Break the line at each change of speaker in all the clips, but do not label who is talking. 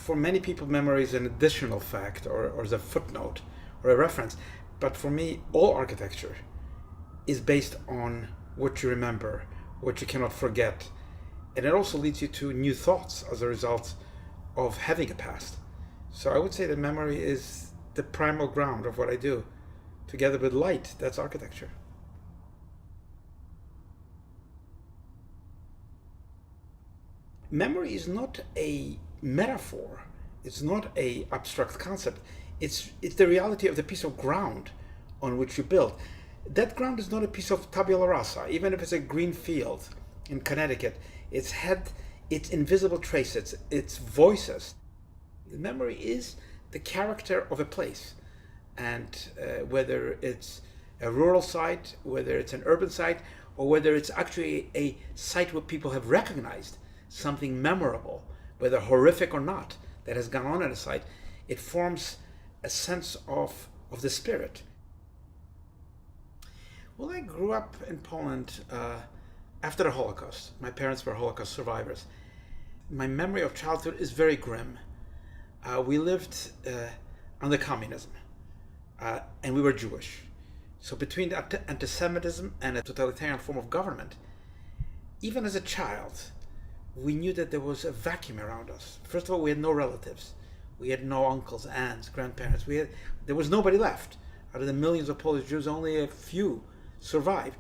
For many people, memory is an additional fact or is a footnote or a reference. But for me, all architecture is based on what you remember, what you cannot forget. And it also leads you to new thoughts as a result of having a past. So I would say that memory is the primal ground of what I do. Together with light, that's architecture. Memory is not a metaphor. It's not an abstract concept. It's the reality of the piece of ground on which you build. That ground is not a piece of tabula rasa. Even if it's a green field in Connecticut, it's had its invisible traces, its voices. Memory is the character of a place. And whether it's a rural site, whether it's an urban site, or whether it's actually a site where people have recognized something memorable, whether horrific or not, that has gone on at a site, it forms a sense of the spirit. Well, I grew up in Poland after the Holocaust. My parents were Holocaust survivors. My memory of childhood is very grim. We lived under communism, and we were Jewish. So between the anti-Semitism and a totalitarian form of government, even as a child, we knew that there was a vacuum around us. First of all, we had no relatives. We had no uncles, aunts, grandparents. There was nobody left. Out of the millions of Polish Jews, only a few survived.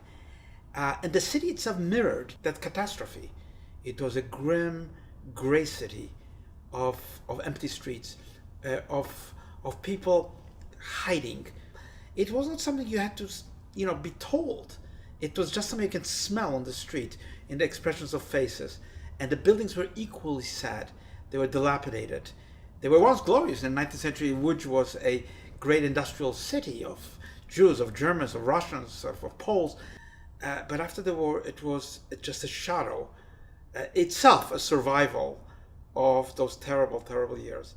And the city itself mirrored that catastrophe. It was a grim, gray city of empty streets, of people hiding. It was not something you had to, be told. It was just something you can smell on the street in the expressions of faces. And the buildings were equally sad. They were dilapidated. They were once glorious. In the 19th century, Łódź was a great industrial city of Jews, of Germans, of Russians, of Poles. But after the war, it was just a shadow, itself a survival of those terrible, terrible years.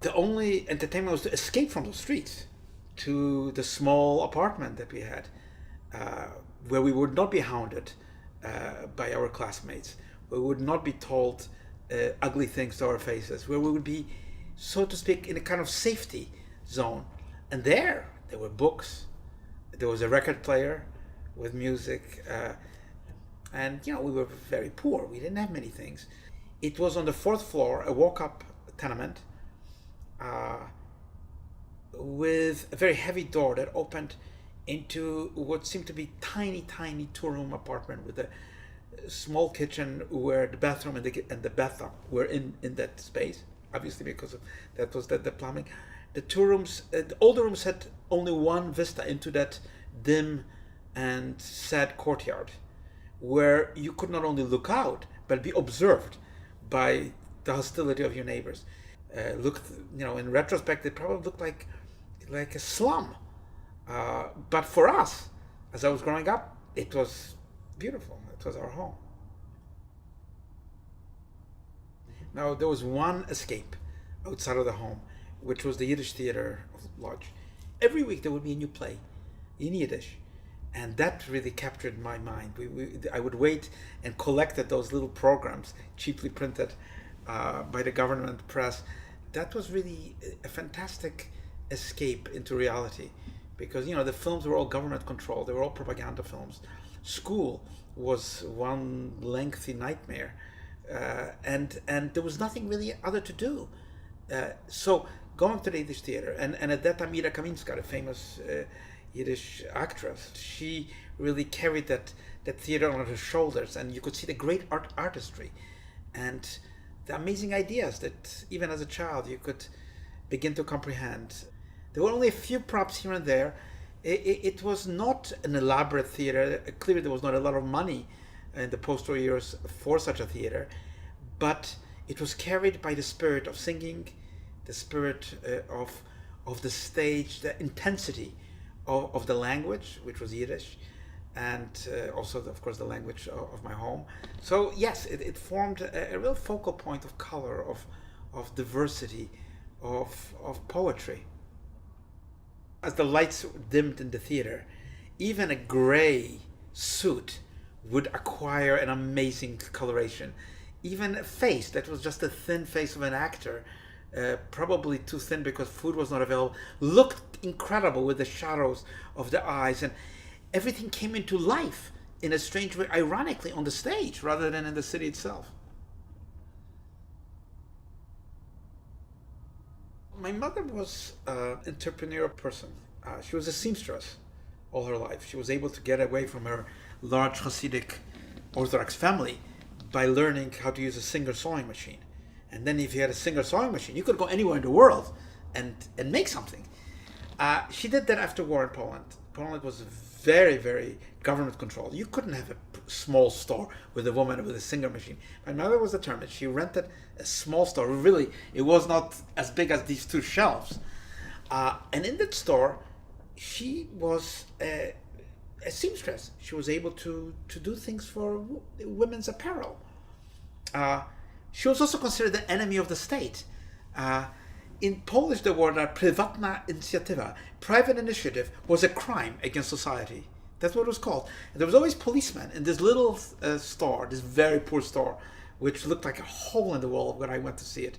The only entertainment was to escape from those streets to the small apartment that we had, where we would not be hounded by our classmates, where we would not be told ugly things to our faces, where we would be, so to speak, in a kind of safety zone. And there were books, there was a record player with music, and we were very poor. We didn't have many things. It was on the fourth floor, a walk-up tenement, with a very heavy door that opened into what seemed to be tiny two-room apartment with a small kitchen where the bathroom and the bathtub were in that space, obviously because of that was the plumbing. The two rooms, the older rooms had only one vista into that dim and sad courtyard, where you could not only look out but be observed by the hostility of your neighbors. In retrospect, it probably looked like a slum. But for us, as I was growing up, it was beautiful. It was our home. Now, there was one escape outside of the home, which was the Yiddish theater of Lodz. Every week there would be a new play in Yiddish, and that really captured my mind. I would wait and collected those little programs, cheaply printed by the government press. That was really a fantastic escape into reality, because the films were all government controlled. They were all propaganda films. School was one lengthy nightmare, and there was nothing really other to do. So going to the Yiddish theater, and at that time Ida Kaminska, the famous Yiddish actress, she really carried that theater on her shoulders, and you could see the great artistry and the amazing ideas that even as a child you could begin to comprehend. There were only a few props here and there. It was not an elaborate theater. Clearly there was not a lot of money in the post-war years for such a theater, but it was carried by the spirit of singing, the spirit of the stage, the intensity of the language, which was Yiddish, and also, of course, the language of my home. So yes, it formed a real focal point of color, of diversity, of poetry. As the lights dimmed in the theater, even a gray suit would acquire an amazing coloration. Even a face that was just a thin face of an actor, probably too thin because food was not available, looked incredible with the shadows of the eyes, and everything came into life in a strange way, ironically, on the stage rather than in the city itself. My mother was an entrepreneurial person. She was a seamstress all her life. She was able to get away from her large Hasidic Orthodox family by learning how to use a Singer sewing machine. And then if you had a Singer sewing machine, you could go anywhere in the world and make something. She did that after war in Poland. Poland was very, very government controlled. You couldn't have a small store with a woman with a Singer machine. My mother was determined. She rented a small store. Really, it was not as big as these two shelves. And in that store, she was a seamstress. She was able to do things for women's apparel. She was also considered the enemy of the state. In Polish, the word prywatna inicjatywa, private initiative, was a crime against society. That's what it was called. And there was always policemen in this little store, this very poor store, which looked like a hole in the wall when I went to see it.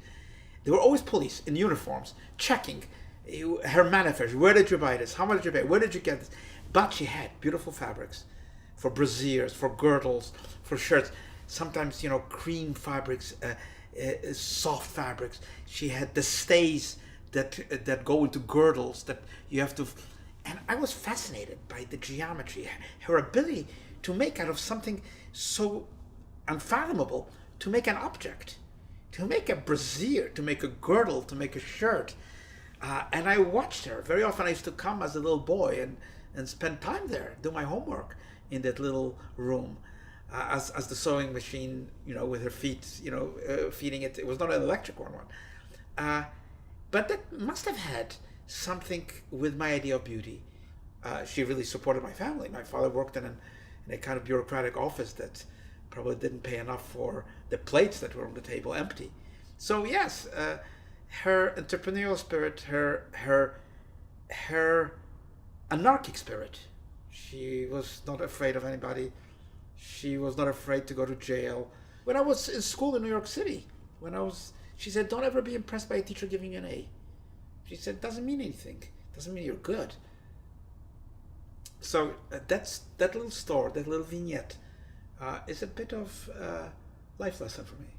There were always police in uniforms checking her manifest. Where did you buy this? How much did you pay? Where did you get this? But she had beautiful fabrics for brassieres, for girdles, for shirts. Sometimes, cream fabrics, soft fabrics. She had the stays that go into girdles that you have to. And I was fascinated by the geometry, her ability to make out of something so unfathomable, to make an object, to make a brassiere, to make a girdle, to make a shirt. And I watched her. Very often I used to come as a little boy and spend time there, do my homework in that little room. As the sewing machine, with her feet, feeding it. It was not an electric one. But that must have had something with my idea of beauty. She really supported my family. My father worked in a kind of bureaucratic office that probably didn't pay enough for the plates that were on the table empty. So yes, her entrepreneurial spirit, her anarchic spirit. She was not afraid of anybody. She was not afraid to go to jail. When I was in school in New York City, she said, don't ever be impressed by a teacher giving you an A. She said, it doesn't mean anything. It doesn't mean you're good. So that little store, that little vignette, is a bit of a life lesson for me.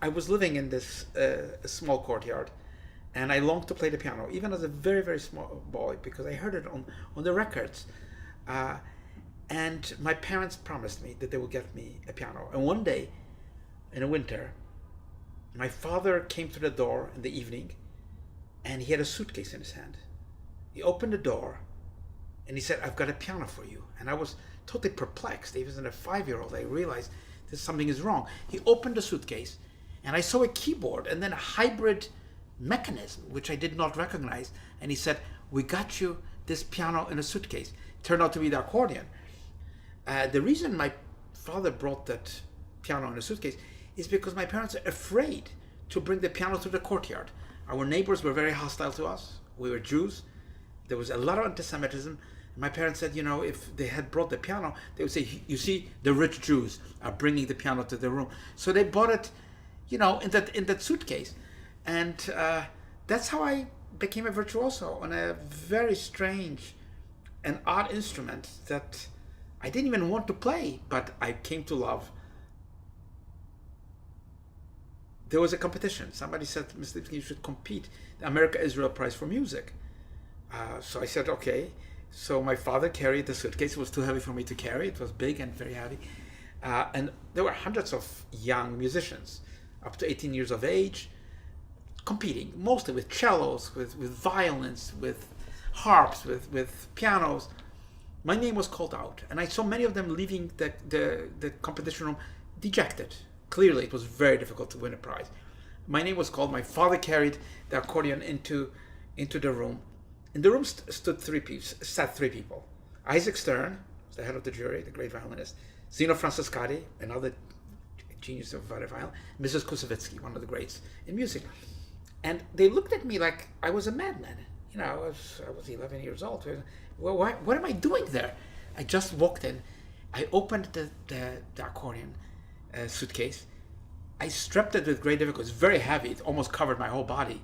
I was living in this small courtyard, and I longed to play the piano, even as a very, very small boy, because I heard it on the records. And my parents promised me that they would get me a piano. And one day, in the winter, my father came to the door in the evening, and he had a suitcase in his hand. He opened the door, and he said, I've got a piano for you. And I was totally perplexed. Even as a 5-year-old, I realized that something is wrong. He opened the suitcase, and I saw a keyboard and then a hybrid mechanism, which I did not recognize. And he said, we got you this piano in a suitcase. It turned out to be the accordion. The reason my father brought that piano in a suitcase is because my parents are afraid to bring the piano to the courtyard. Our neighbors were very hostile to us. We were Jews. There was a lot of anti-Semitism. My parents said, if they had brought the piano, they would say, you see, the rich Jews are bringing the piano to the room. So they bought it, in that suitcase. And that's how I became a virtuoso on a very strange and odd instrument that I didn't even want to play, but I came to love. There was a competition. Somebody said, Mr. Libeskind, you should compete. The America-Israel Prize for Music. So I said, okay. So my father carried the suitcase. It was too heavy for me to carry. It was big and very heavy. And there were hundreds of young musicians, up to 18 years of age, competing, mostly with cellos, with violins, with harps, with pianos. My name was called out, and I saw many of them leaving the competition room dejected. Clearly, it was very difficult to win a prize. My name was called. My father carried the accordion into the room. In the room sat three people. Isaac Stern, the head of the jury, the great violinist. Zino Francescatti, another genius of violin. Mrs. Kusevitsky, one of the greats in music. And they looked at me like I was a madman. I was 11 years old. Well, what am I doing there? I just walked in, I opened the accordion suitcase. I strapped it with great difficulty. It's very heavy. It almost covered my whole body.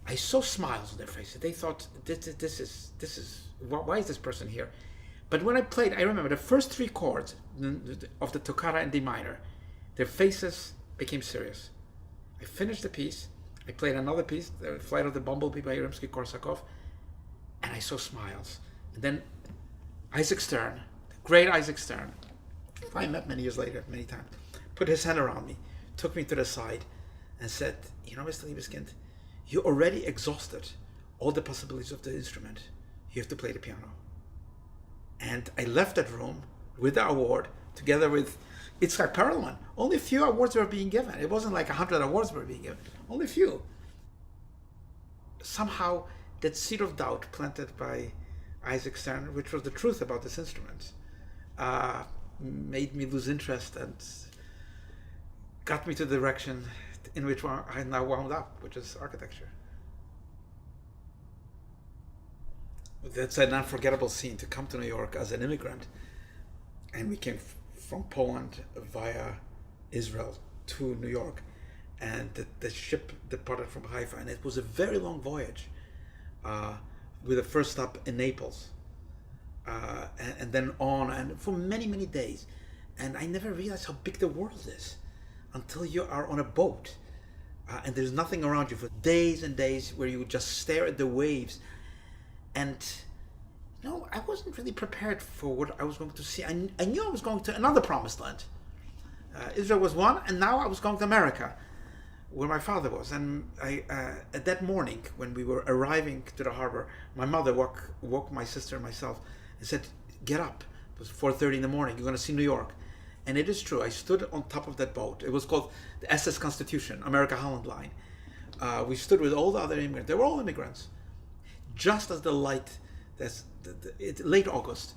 I saw smiles on their faces. They thought, this is why is this person here? But when I played, I remember the first three chords of the toccata in D minor, their faces became serious. I finished the piece. I played another piece, The Flight of the Bumblebee by Rimsky-Korsakov, and I saw smiles. And then Isaac Stern, the great Isaac Stern, who I met many years later, many times, put his hand around me, took me to the side, and said, you know, Mr. Libeskind, you already exhausted all the possibilities of the instrument. You have to play the piano. And I left that room with the award, together with Itzhak Perelman. Only a few awards were being given. It wasn't like 100 awards were being given. Only a few. Somehow, that seed of doubt planted by Isaac Stern, which was the truth about this instrument, made me lose interest and got me to the direction in which I now wound up, which is architecture. That's an unforgettable scene, to come to New York as an immigrant. And we came from Poland via Israel to New York. And the ship departed from Haifa. And it was a very long voyage, with a first stop in Naples. And then on, and for many, many days. And I never realized how big the world is until you are on a boat. And there's nothing around you for days and days, where you would just stare at the waves. And no, I wasn't really prepared for what I was going to see. I knew I was going to another promised land. Israel was one, and now I was going to America, where my father was. And at that morning, when we were arriving to the harbor, my mother woke my sister and myself and said, get up. It was 4:30 in the morning. You're going to see New York. And it is true. I stood on top of that boat. It was called the SS Constitution, America-Holland Line. We stood with all the other immigrants. They were all immigrants. Just as the light, late August,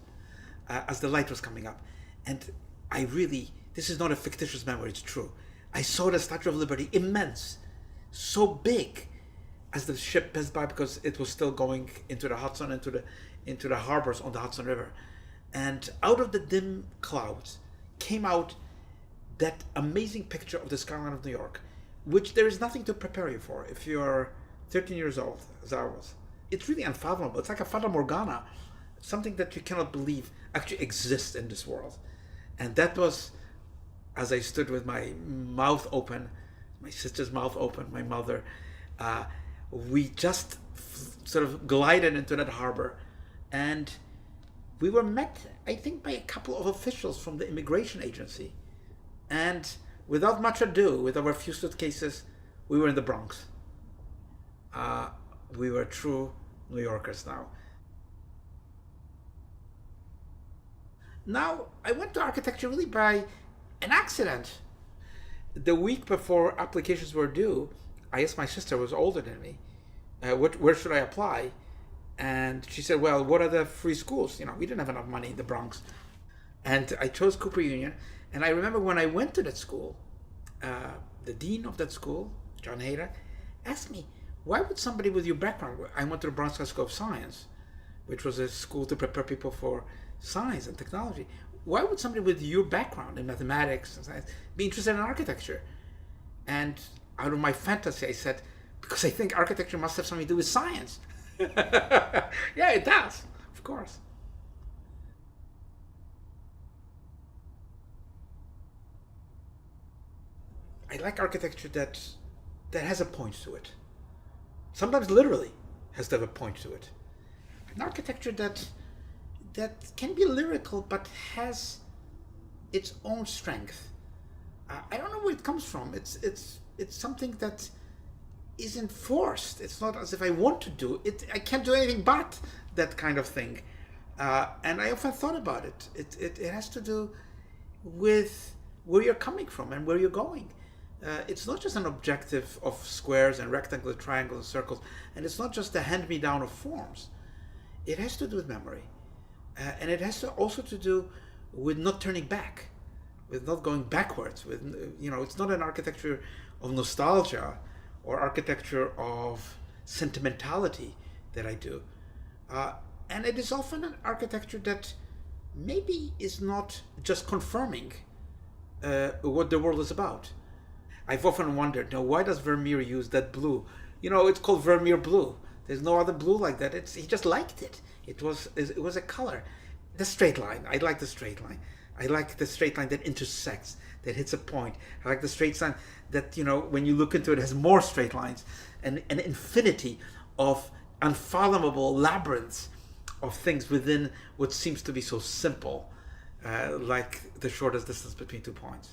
as the light was coming up. And this is not a fictitious memory, it's true. I saw the Statue of Liberty, immense, so big, as the ship passed by, because it was still going into the Hudson, into the harbors on the Hudson River. And out of the dim clouds came out that amazing picture of the skyline of New York, which there is nothing to prepare you for if you're 13 years old, as I was. It's really unfathomable. It's like a Fata Morgana, something that you cannot believe actually exists in this world. And that was, as I stood with my mouth open, my sister's mouth open, my mother, we just sort of glided into that harbor, and we were met, I think, by a couple of officials from the immigration agency. And without much ado, with our few suitcases, we were in the Bronx. We were true New Yorkers now. Now, I went to architecture really by an accident. The week before applications were due, I asked my sister, who was older than me, where should I apply? And she said, well, what are the free schools? You know, we didn't have enough money in the Bronx. And I chose Cooper Union. And I remember when I went to that school, the dean of that school, John Hayter, asked me, why would somebody with your background, I went to the Bronx High School of Science, which was a school to prepare people for science and technology. Why would somebody with your background in mathematics and science be interested in architecture? And out of my fantasy, I said, because I think architecture must have something to do with science. Yeah, it does, of course. I like architecture that has a point to it. Sometimes literally has to have a point to it. An architecture that can be lyrical but has its own strength. I don't know where it comes from. It's something that isn't forced. It's not as if I want to do it. I can't do anything but that kind of thing. And I often thought about it. It has to do with where you're coming from and where you're going. It's not just an objective of squares and rectangles, triangles, and circles, and it's not just the hand-me-down of forms. It has to do with memory, and it has to also to do with not turning back, with not going backwards. It's not an architecture of nostalgia or architecture of sentimentality that I do, and it is often an architecture that maybe is not just confirming what the world is about. I've often wondered, why does Vermeer use that blue? It's called Vermeer blue. There's no other blue like that. He just liked it. It was a color. The straight line. I like the straight line. I like the straight line that intersects, that hits a point. I like the straight line that, when you look into it, has more straight lines and an infinity of unfathomable labyrinths of things within what seems to be so simple, like the shortest distance between 2 points.